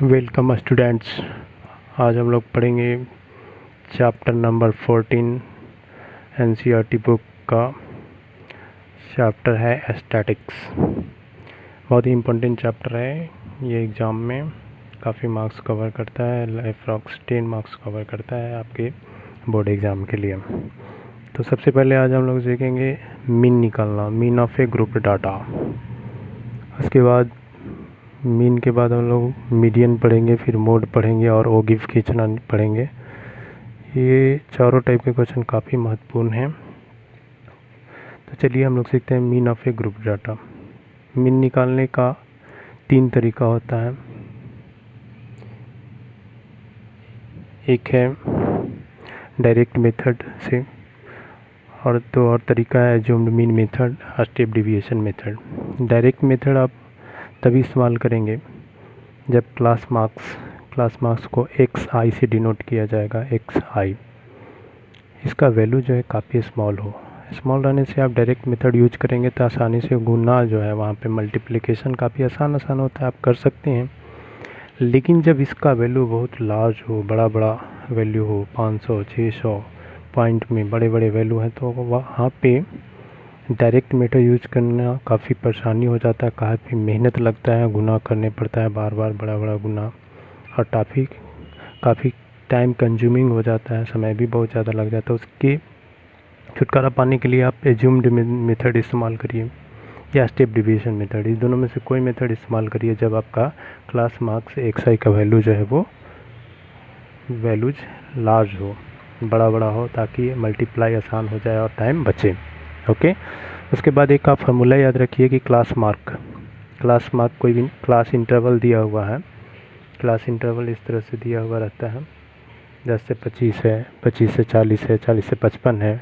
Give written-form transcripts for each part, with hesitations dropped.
Welcome students. आज हम लोग पढ़ेंगे चैप्टर नंबर 14 एनसीईआरटी बुक का। चैप्टर है एस्थेटिक्स। बहुत ही इम्पोर्टेंट चैप्टर है। ये एग्ज़ाम में काफ़ी मार्क्स कवर करता है, अप्रॉक्स 10 मार्क्स कवर करता है आपके बोर्ड एग्ज़ाम के लिए। तो सबसे पहले आज हम लोग सीखेंगे मीन निकालना, mean of A group data. उसके बाद मीन के बाद हम लोग मीडियन पढ़ेंगे, फिर मोड पढ़ेंगे और ओ गिव खींचना पढ़ेंगे। ये चारों टाइप के क्वेश्चन काफ़ी महत्वपूर्ण हैं। तो चलिए हम लोग सीखते हैं mean of A group data. Mean निकालने का 3 तरीका होता है। एक है डायरेक्ट मेथड से, और दो और तरीका है assumed mean method, step deviation method. Direct method आप तभी इस्तेमाल करेंगे जब क्लास मार्क्स को xi से डिनोट किया जाएगा, xi। इसका वैल्यू जो है काफ़ी स्मॉल हो। स्मॉल रहने से आप डायरेक्ट मेथड यूज करेंगे तो आसानी से गुना जो है वहाँ पे मल्टीप्लिकेशन काफ़ी आसान होता है, आप कर सकते हैं। लेकिन जब इसका वैल्यू बहुत लार्ज हो, बड़ा वैल्यू हो, 500 600 पॉइंट में बड़े वैल्यू हैं, तो वहाँ पे डायरेक्ट मेथड यूज करना काफ़ी परेशानी हो जाता है, काफ़ी मेहनत लगता है, गुना करने पड़ता है बार बड़ा गुना, और काफ़ी टाइम कंज्यूमिंग हो जाता है, समय भी बहुत ज़्यादा लग जाता है। उसके छुटकारा पाने के लिए आप एज्यूम्ड मेथड इस्तेमाल करिए या स्टेप डेविएशन मेथड। इस दोनों में से कोई मेथड इस्तेमाल करिए जब आपका क्लास मार्क्स xi का वैल्यू जो है वो वैल्यूज लार्ज हो, बड़ा हो, ताकि मल्टीप्लाई आसान हो जाए और टाइम बचे। ओके। उसके बाद एक आप फार्मूला याद रखिए कि क्लास मार्क कोई भी क्लास इंटरवल दिया हुआ है। क्लास इंटरवल इस तरह से दिया हुआ रहता है, 10 से 25 है, 25 से 40 है, 40 से 55 है,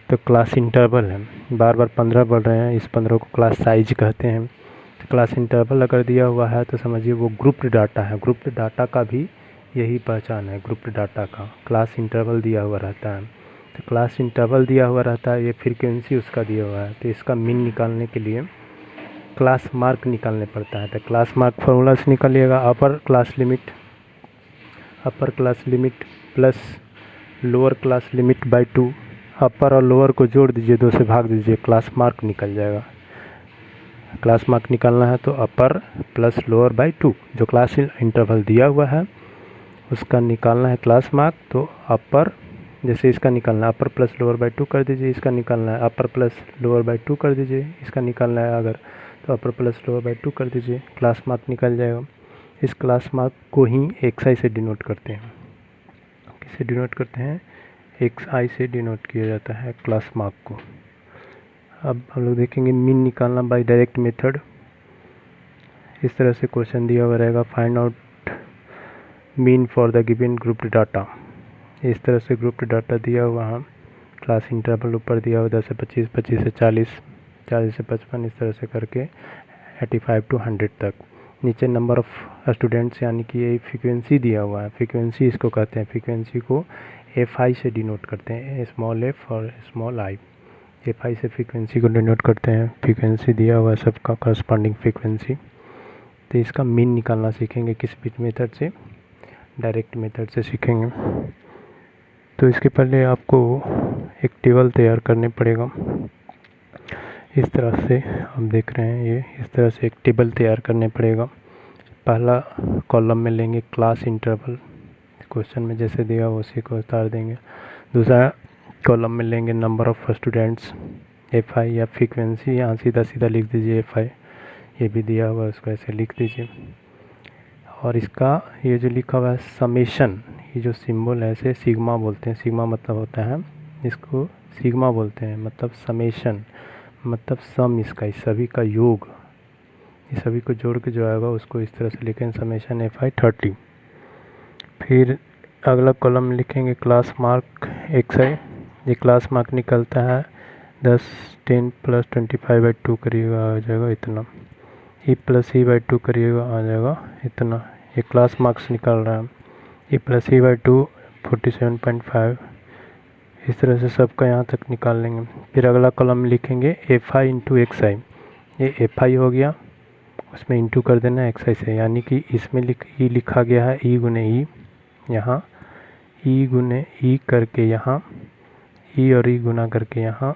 तो क्लास इंटरवल है। बार 15 बढ़ रहे हैं, इस 15 को क्लास साइज कहते हैं। तो क्लास इंटरवल अगर दिया हुआ है तो समझिए वो ग्रुप्ड डाटा है। ग्रुप्ड डाटा का भी यही पहचान है, ग्रुप्ड डाटा का क्लास इंटरवल दिया हुआ रहता है। तो क्लास इंटरवल दिया हुआ रहता है, ये फ्रीक्वेंसी उसका दिया हुआ है। तो इसका मीन निकालने के लिए क्लास मार्क निकालने पड़ता है। तो क्लास मार्क फार्मूला से निकालिएगा, upper class limit plus lower class limit by 2। Upper और लोअर को जोड़ दीजिए, 2 से भाग दीजिए, क्लास मार्क निकल जाएगा। क्लास मार्क निकालना है तो अपर प्लस लोअर बाई 2, जो क्लास इंटरवल दिया हुआ है उसका निकालना है क्लास मार्क। तो अपर, जैसे इसका निकालना है अपर प्लस लोअर बाई 2 कर दीजिए, इसका निकालना है अपर प्लस लोअर बाई 2 कर दीजिए, इसका निकालना है अगर तो अपर प्लस लोअर बाई 2 कर दीजिए, क्लास मार्क निकल जाएगा। इस क्लास मार्क को ही xi से डिनोट करते हैं। किससे डिनोट करते हैं? xi से डिनोट किया जाता है क्लास मार्क को। अब हम लोग देखेंगे मीन निकालना बाय डायरेक्ट मेथड। इस तरह से क्वेश्चन दिया हुआ रहेगा, find out mean for the given group data. इस तरह से ग्रुप डाटा दिया हुआ है, क्लास इंटरवल ऊपर दिया हुआ 10 से 25, 25 से 40, 40 से 55, इस तरह से करके 85 to 100 तक। नीचे नंबर ऑफ स्टूडेंट्स यानी कि ये फ्रीक्वेंसी दिया हुआ है, फ्रीक्वेंसी इसको कहते हैं। फ्रीक्वेंसी को fi से डिनोट करते हैं, स्मॉल f और स्मॉल i। fi से फ्रीक्वेंसी को डिनोट करते हैं, फ्रीक्वेंसी दिया हुआ है सबका करस्पॉन्डिंग फ्रीक्वेंसी। तो इसका मीन निकालना सीखेंगे किस बीच मेथड से? डायरेक्ट मेथड से सीखेंगे। तो इसके पहले आपको एक टेबल तैयार करने पड़ेगा। इस तरह से हम देख रहे हैं, ये इस तरह से एक टेबल तैयार करने पड़ेगा। पहला कॉलम में लेंगे क्लास इंटरवल, क्वेश्चन में जैसे दिया हो उसी को उतार देंगे। दूसरा कॉलम में लेंगे नंबर ऑफ स्टूडेंट्स, fi या फ्रीक्वेंसी, यहाँ सीधा लिख दीजिए fi, ये भी दिया हुआ है उसको ऐसे लिख दीजिए। और इसका ये जो लिखा हुआ है समेशन, ये जो सिंबल है इसे सिग्मा बोलते हैं। सिग्मा मतलब होता है, इसको सिग्मा बोलते हैं, मतलब समेशन, मतलब सम इसका, इस सभी का योग, इस सभी को जोड़ के जो आएगा उसको इस तरह से लिखें, समेशन fi 30। फिर अगला कॉलम में लिखेंगे क्लास मार्क xi। ये क्लास मार्क निकलता है 10 10 प्लस 25/2 करिएगा आ जाएगा इतना, e प्लस e/2 करिएगा आ जाएगा इतना। ये क्लास मार्क्स निकल रहा है, e प्लस e/2 47.5। इस तरह से सबका यहाँ तक निकाल लेंगे। फिर अगला कॉलम में लिखेंगे fi इंटू xi। ये fi हो गया उसमें इंटू कर देना एक्स आई से, यानी कि इसमें ई लिखा गया है ई गुने ई, यहाँ ई गुने ई करके यहाँ ई और ई गुना करके यहाँ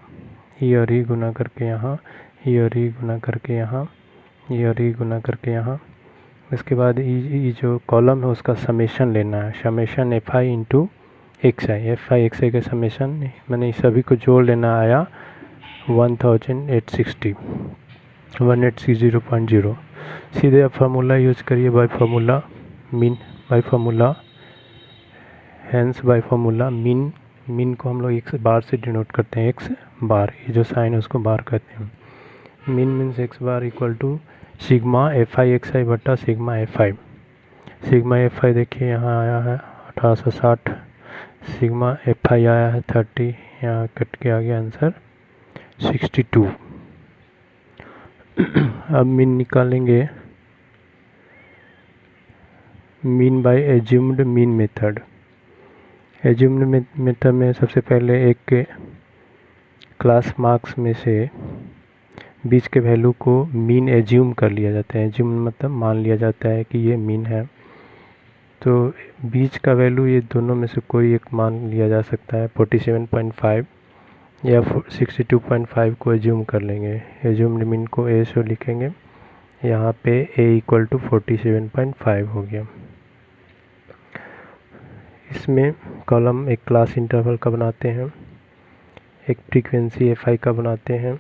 ई और ई गुना करके यहाँ ई और ई गुना करके यहाँ ई और ई गुना करके यहाँ। इसके बाद ई जो कॉलम है उसका समेशन लेना है, summation F I into x I, F I x I का समेशन मैंने इस सभी को जोड़ लेना आया 1860 1860.0। सीधे अब फार्मूला यूज करिए by formula mean, by formula hence by formula mean, mean को हम लोग एक्स बार से डिनोट करते हैं, एक्स बार, ये जो साइन है उसको बार कहते हैं। Mean means x bar equal to sigma F I x I बटा sigma F I. Sigma F I देखिए यहाँ आया है 1860, सिग्मा एफ आई आया है 30, यहाँ कट के आ गया आंसर 62। अब मीन निकालेंगे mean by assumed mean method. Assumed method में सबसे पहले एक क्लास मार्क्स में से बीच के वैल्यू को मीन एज्यूम कर लिया जाता है। एज्यूम मतलब मान लिया जाता है कि ये मीन है, तो बीच का वैल्यू ये दोनों में से कोई एक मान लिया जा सकता है, 47.5 या 62.5 को एज्यूम कर लेंगे। एज्यूम्ड मीन को ए से लिखेंगे, यहाँ पे ए इक्वल टू 47.5 हो गया। इसमें कॉलम एक क्लास इंटरवल का बनाते हैं, एक फ्रीक्वेंसी एफ आई का बनाते हैं,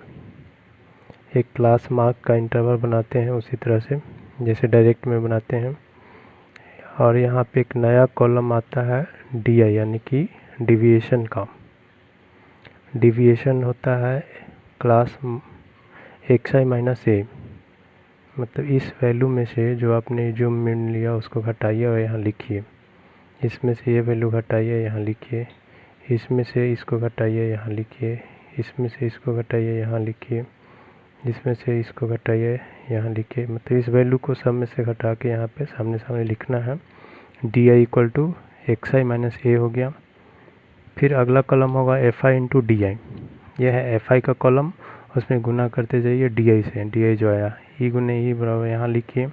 एक क्लास मार्क का इंटरवल बनाते हैं उसी तरह से जैसे डायरेक्ट में बनाते हैं। और यहाँ पे एक नया कॉलम आता है डी आई, यानी कि डिविएशन का। डिविएशन होता है क्लास एक्स आई माइनस ए, मतलब इस वैल्यू में से जो आपने जो मीन लिया उसको घटाइए और यहाँ लिखिए, इसमें से ये वैल्यू घटाइए यहाँ लिखिए, इसमें से इसको घटाइए यहाँ लिखिए, इसमें से इसको घटाइए यहाँ लिखिए, इसमें से इसको घटाइए यहाँ लिखिए। मतलब इस वैल्यू को सब में से घटा के यहाँ पे सामने सामने लिखना है। D I equal to x I minus a हो गया। फिर अगला कॉलम होगा F I into D I, यह है एफ आई का कॉलम, उसमें गुना करते जाइए डी आई से। डी आई जो आया ई गुने ई बराबर यहाँ लिखिए,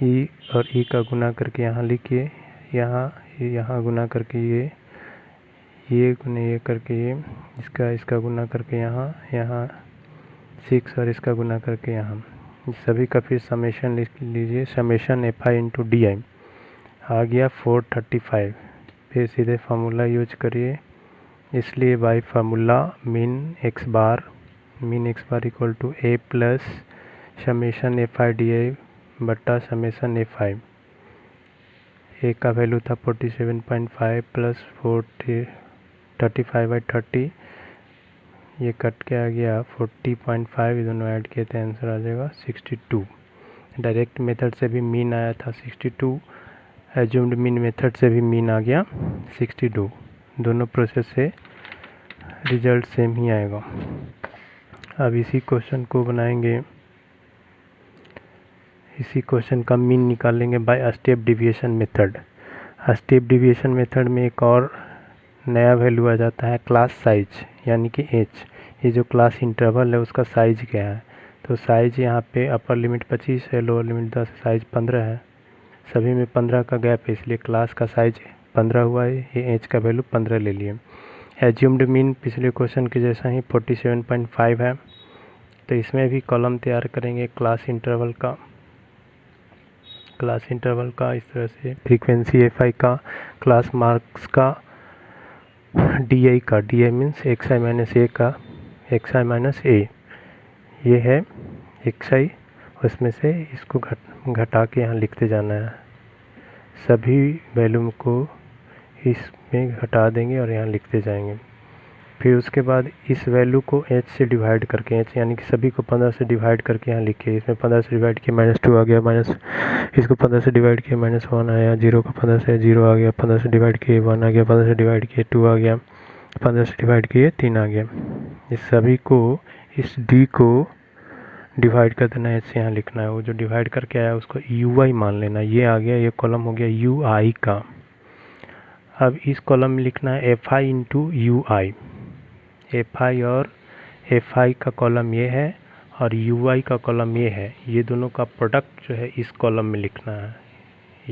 ई और ई का गुना करके यहाँ लिखिए, यहाँ गुना करके ये गुने ये करके ये, इसका गुना करके यहाँ 6 और इसका गुना करके यहाँ, सभी का फिर समेशन लिख लीजिए। Summation F I into D I आ गया 435। फिर सीधे फार्मूला यूज करिए, इसलिए by formula mean x bar equal to a plus summation F I D I बट्टा समेशन एफ आई। ए का वैल्यू था 47.5 प्लस 35/30, ये कट के आ गया 40.5, ये दोनों ऐड किए थे आंसर आ जाएगा 62। डायरेक्ट मेथड से भी मीन आया था 62, एज्यूम्ड मीन मेथड से भी मीन आ गया 62। दोनों प्रोसेस से रिजल्ट सेम ही आएगा। अब इसी क्वेश्चन को बनाएंगे, इसी क्वेश्चन का मीन निकालेंगे by step deviation method. Step deviation method में एक और नया वैल्यू आ जाता है क्लास साइज, यानी कि एच। ये जो क्लास इंटरवल है उसका साइज क्या है, तो साइज यहाँ पे अपर लिमिट 25 है, लोअर लिमिट 10, साइज 15 है। सभी में 15 का गैप है, इसलिए क्लास का साइज 15 हुआ है, ये एच का वैल्यू 15 ले लिए। एज्यूम्ड मीन पिछले क्वेश्चन के जैसा ही 47.5 है, तो इसमें भी कॉलम तैयार करेंगे क्लास इंटरवल का इस तरह से, फ्रीक्वेंसी एफ आई का, क्लास मार्क्स का, डी आई का, D I means x I minus a का, एक्स आई माइनस ए, ये है एक्स आई, उसमें से इसको घटा के यहाँ लिखते जाना है। सभी वैल्यू को इसमें घटा देंगे और यहाँ लिखते जाएंगे। फिर उसके बाद इस वैल्यू को h से डिवाइड करके, h यानी कि सभी को 15 से डिवाइड करके यहाँ लिखिए। इसमें 15 से डिवाइड किया -2 आ गया, इसको 15 से डिवाइड किया -1 आया, 0 को 15 से 0 आ गया, 15 से डिवाइड किए 1 आ गया, 15 से डिवाइड किए 2 आ गया, 15 से डिवाइड किए 3 आ गया। इस सभी को, इस d को डिवाइड कर देना, h से यहाँ लिखना है। वो जो डिवाइड करके आया उसको ui मान लेना। ये आ गया, ये कॉलम हो गया ui का। अब इस कॉलम में लिखना है F I into you I. F आई और एफ आई का कॉलम ये है और यू आई का कॉलम ये है, ये दोनों का प्रोडक्ट जो है इस कॉलम में लिखना है,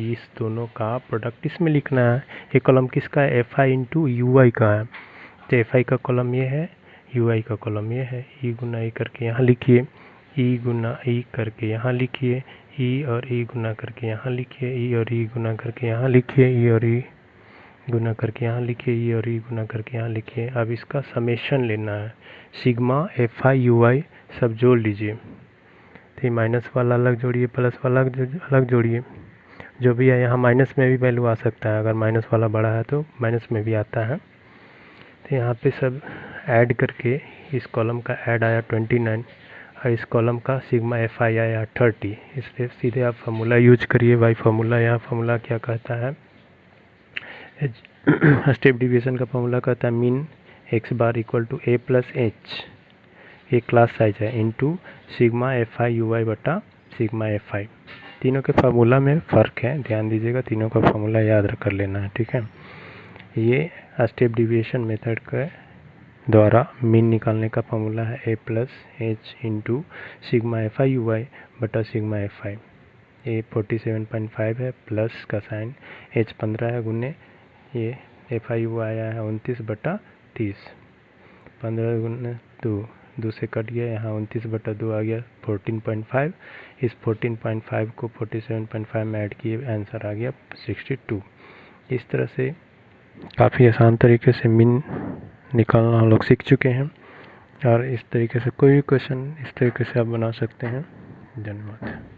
इस दोनों का प्रोडक्ट इसमें लिखना है। ये कॉलम किसका है, एफ आई इंटू यू आई का है। तो एफ आई का कॉलम ये है, यू आई का कॉलम ये है। ई गुना ई करके यहाँ लिखिए, ई गुना ई करके यहाँ लिखिए, ई और ई गुना करके यहाँ लिखिए, ई और ई गुना करके यहाँ लिखिए, ई और ई गुना करके यहाँ लिखिए, ई और ई गुना करके यहाँ लिखिए। अब इसका समेशन लेना है, सिग्मा एफ आई यू आई सब जोड़ लीजिए। तो माइनस वाला अलग जोड़िए, प्लस वाला अलग जोड़िए, जो भी है। यहाँ माइनस में भी वैल्यू आ सकता है, अगर माइनस वाला बड़ा है तो माइनस में भी आता है। तो यहाँ पे सब ऐड करके इस कॉलम का ऐड आया 29 और इस कॉलम का सिग्मा एफ आई आया 30। इसलिए सीधे आप फार्मूला यूज करिए, वाई फार्मूला। यहाँ फार्मूला क्या कहता है, स्टेप डिवीजन का फार्मूला कहता है mean x bar equal to a plus H, ये क्लास साइज है, into sigma F I U I बटा सिग्मा एफ आई। तीनों के फार्मूला में फ़र्क है, ध्यान दीजिएगा, तीनों का फार्मूला याद कर लेना है, ठीक है। ये स्टेप डिविएशन मेथड के द्वारा मीन निकालने का फार्मूला है a plus H into sigma F I U I बटा सिग्मा एफ आई। ए 47.5 है, प्लस का साइन, एच 15 है, गुने ये एफ आई यू आया है 29 बटा 30, 15 गुने 2 से कट गया, यहाँ 29 बटा 2 आ गया 14.5। इस 14.5 को 47.5 में ऐड किए, आंसर आ गया 62। इस तरह से काफ़ी आसान तरीके से मीन निकालना हम लोग सीख चुके हैं, और इस तरीके से कोई भी क्वेश्चन इस तरीके से आप बना सकते हैं। धन्यवाद।